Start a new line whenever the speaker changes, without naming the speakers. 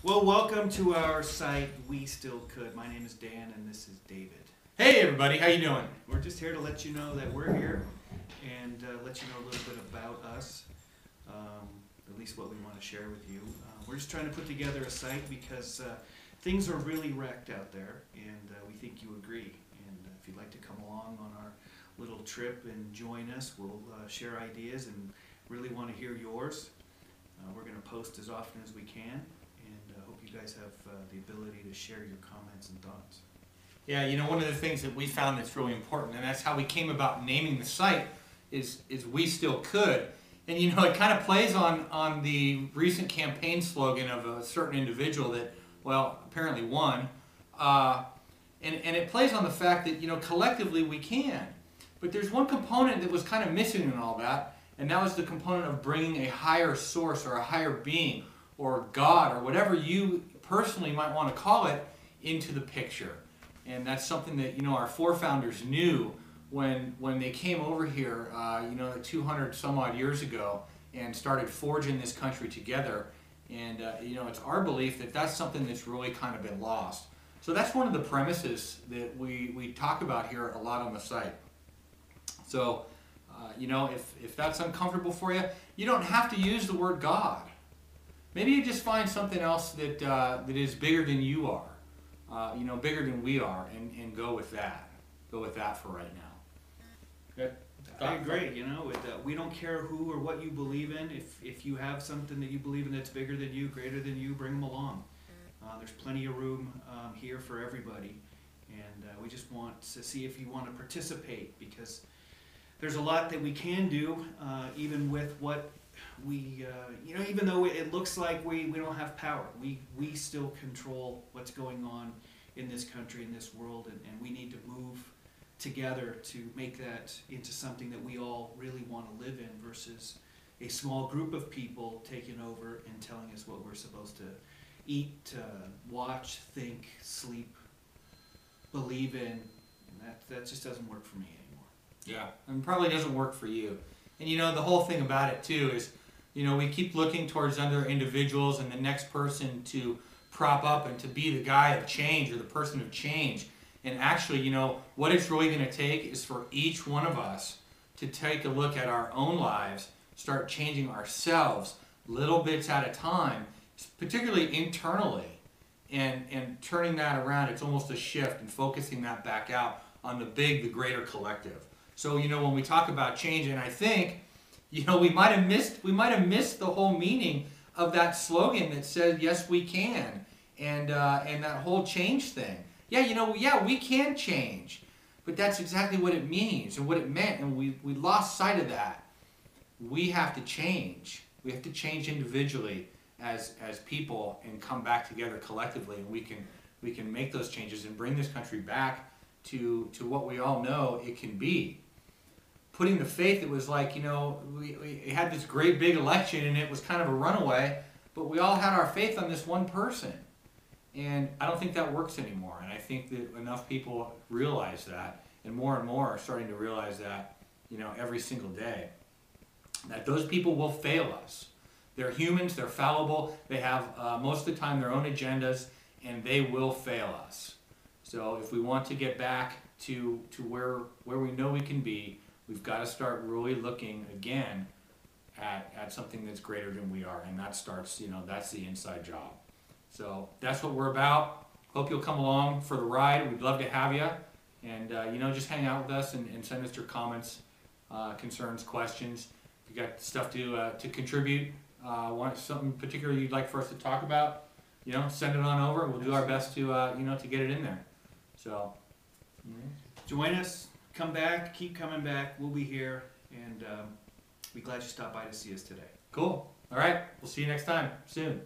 Well, welcome to our site, We Still Could. My name is Dan, and this is David.
Hey everybody, how you doing?
We're just here to let you know that we're here and let you know a little bit about us, at least what we want to share with you. We're just trying to put together a site because things are really wrecked out there, and we think you agree. And if you'd like to come along on our little trip and join us, we'll share ideas and really want to hear yours. We're going to post as often as we can, and hope you guys have the ability to share your comments and thoughts.
Yeah, you know, one of the things that we found that's really important, and that's how we came about naming the site, is We Still Could. And you know, it kind of plays on the recent campaign slogan of a certain individual that, well, apparently won. And it plays on the fact that, you know, collectively we can. But there's one component that was kind of missing in all that, and that was the component of bringing a higher source or a higher being or God or whatever you personally might want to call it into the picture. And that's something that, you know, our forefounders knew when they came over here, you know, 200 some odd years ago and started forging this country together. And, you know, it's our belief that that's something that's really kind of been lost. So that's one of the premises that we talk about here a lot on the site. So, you know, if that's uncomfortable for you, you don't have to use the word God. Maybe you just find something else that is bigger than you are, you know, bigger than we are, and go with that. Go with that for right now. Good.
I agree. You know, we don't care who or what you believe in. If you have something that you believe in that's bigger than you, greater than you, bring them along. There's plenty of room here for everybody, and we just want to see if you want to participate, because there's a lot that we can do, even with what we, you know, even though it looks like we don't have power, we still control what's going on in this country, in this world, and we need to move together to make that into something that we all really want to live in, versus a small group of people taking over and telling us what we're supposed to eat, watch, think, sleep, believe in, and that just doesn't work for me anymore.
Yeah, and probably doesn't work for you. And you know, the whole thing about it too is, you know, we keep looking towards other individuals and the next person to prop up and to be the guy of change or the person of change. And actually, you know, what it's really going to take is for each one of us to take a look at our own lives, start changing ourselves little bits at a time, particularly internally, and turning that around. It's almost a shift and focusing that back out on the big, the greater collective. So, you know, when we talk about change, and I think, you know, we might have missed the whole meaning of that slogan that said, yes, we can, and that whole change thing. Yeah, you know, yeah, we can change, but that's exactly what it means and what it meant, and we lost sight of that. We have to change. We have to change individually as people and come back together collectively, and we can make those changes and bring this country back to what we all know it can be. Putting the faith, it was like, you know, we had this great big election and it was kind of a runaway, but we all had our faith on this one person. And I don't think that works anymore. And I think that enough people realize that, and more are starting to realize that, you know, every single day, that those people will fail us. They're humans, they're fallible, they have most of the time their own agendas, and they will fail us. So if we want to get back to where we know we can be, we've got to start really looking again at something that's greater than we are, and that starts, you know, that's the inside job. So that's what we're about. Hope you'll come along for the ride. We'd love to have you, and you know, just hang out with us and send us your comments, concerns, questions. If you got stuff to contribute, want something particular you'd like for us to talk about, you know, send it on over. We'll do our best to you know, to get it in there. So
join us. Come back, keep coming back. We'll be here, and be glad you stopped by to see us today.
Cool. All right. We'll see you next time soon.